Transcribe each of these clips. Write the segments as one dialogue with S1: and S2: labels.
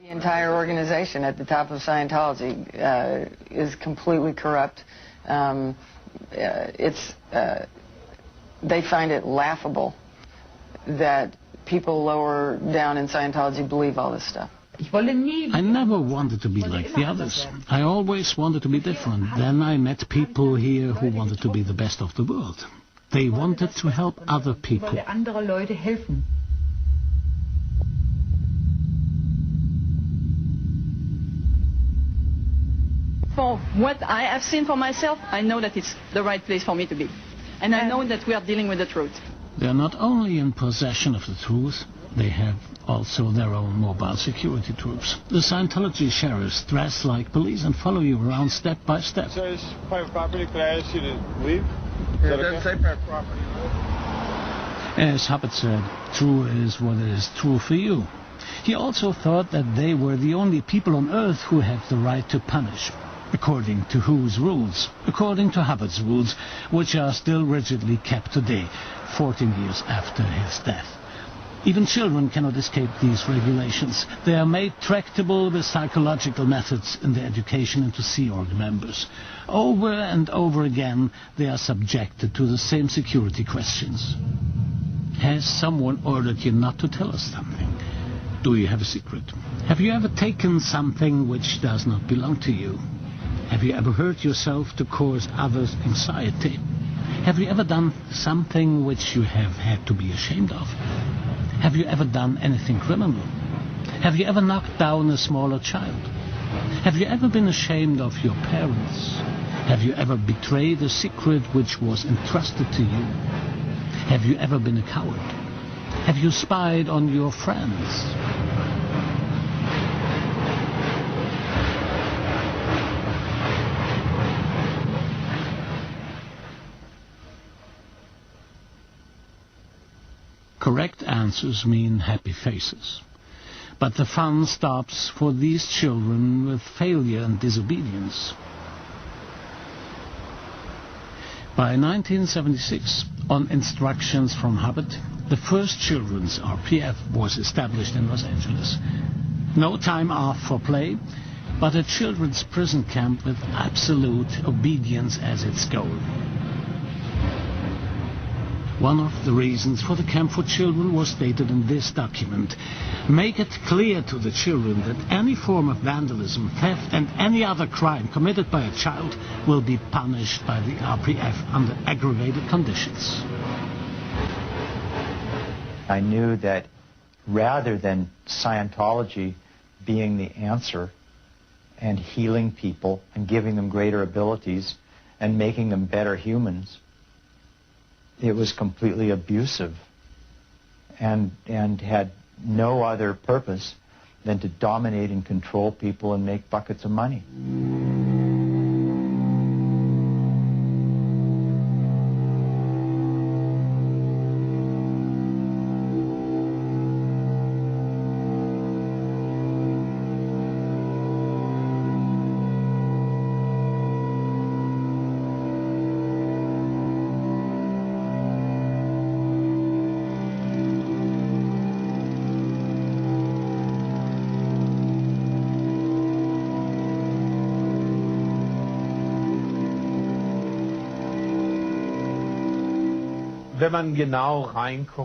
S1: The entire organization at the top of Scientology is completely corrupt. They find it laughable that people lower down in Scientology believe all this stuff.
S2: I never wanted to be like the others. I always wanted to be different. Then I met people here who wanted to be the best of the world. They wanted to help other people.
S3: For what I have seen for myself, I know that it's the right place for me to be. And I know that we are dealing with the truth.
S2: They are not only in possession of the truth, they have also their own mobile security troops. The Scientology sheriffs dress like police and follow you around step by step.
S4: Sir, it's private property. Could I ask you to leave?
S5: It doesn't say private property.
S2: As Hubbard said, true is what is true for you. He also thought that they were the only people on Earth who have the right to punish. According to whose rules? According to Hubbard's rules, which are still rigidly kept today, 14 years after his death. Even children cannot escape these regulations. They are made tractable with psychological methods in their education into Sea Org members. Over and over again, they are subjected to the same security questions. Has someone ordered you not to tell us something? Do you have a secret? Have you ever taken something which does not belong to you? Have you ever hurt yourself to cause others anxiety? Have you ever done something which you have had to be ashamed of? Have you ever done anything criminal? Have you ever knocked down a smaller child? Have you ever been ashamed of your parents? Have you ever betrayed a secret which was entrusted to you? Have you ever been a coward? Have you spied on your friends? Correct answers mean happy faces. But the fun stops for these children with failure and disobedience. By 1976, on instructions from Hubbard, the first children's RPF was established in Los Angeles. No time off for play, but a children's prison camp with absolute obedience as its goal. One of the reasons for the camp for children was stated in this document. Make it clear to the children that any form of vandalism, theft and any other crime committed by a child will be punished by the RPF under aggravated conditions.
S6: I knew that rather than Scientology being the answer and healing people and giving them greater abilities and making them better humans, it was completely abusive and had no other purpose than to dominate and control people and make buckets of money.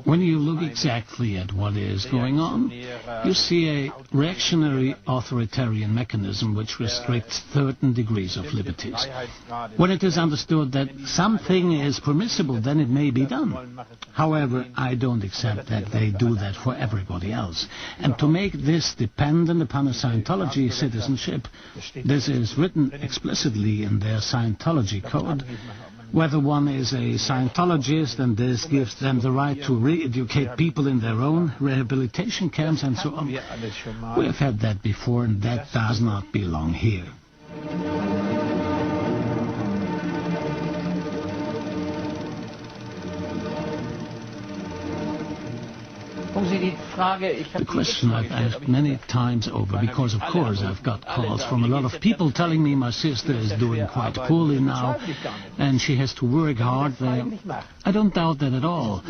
S2: When you look exactly at what is going on, you see a reactionary authoritarian mechanism which restricts certain degrees of liberties. When it is understood that something is permissible, then it may be done. However, I don't accept that they do that for everybody else. And to make this dependent upon a Scientology citizenship, this is written explicitly in their Scientology code. Whether one is a Scientologist and this gives them the right to re-educate people in their own rehabilitation camps and so on. We have had that before and that does not belong here. The question I've asked many times over, because of course I've got calls from a lot of people telling me my sister is doing quite poorly now and she has to work hard. I don't doubt that at all.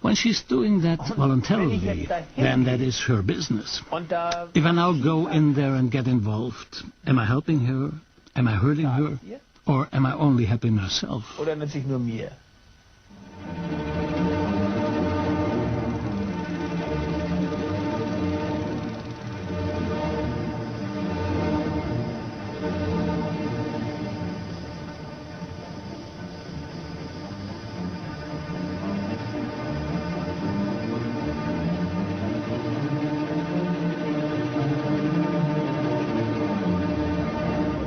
S2: When she's doing that voluntarily, then that is her business. If I now go in there and get involved, am I helping her? Am I hurting her? Or am I only helping myself?
S5: Oder nütze ich nur mir?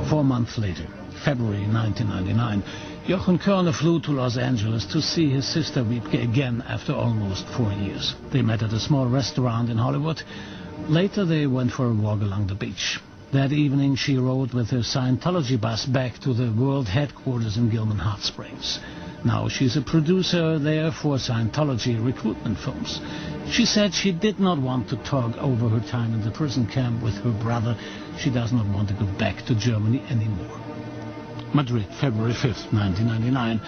S2: 4 months later, February 1999, Jochen Körner flew to Los Angeles to see his sister Wiebke again after almost 4 years. They met at a small restaurant in Hollywood. Later they went for a walk along the beach. That evening she rode with her Scientology bus back to the world headquarters in Gilman Hot Springs. Now she's a producer there for Scientology recruitment films. She said she did not want to talk over her time in the prison camp with her brother. She does not want to go back to Germany anymore. Madrid, February 5th, 1999.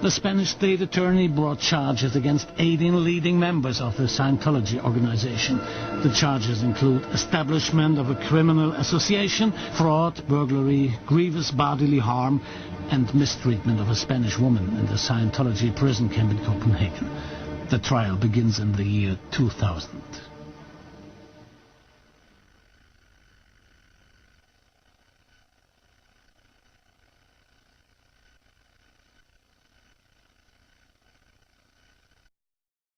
S2: The Spanish state attorney brought charges against 18 leading members of the Scientology organization. The charges include establishment of a criminal association, fraud, burglary, grievous bodily harm, and mistreatment of a Spanish woman in the Scientology prison camp in Copenhagen. The trial begins in the year 2000.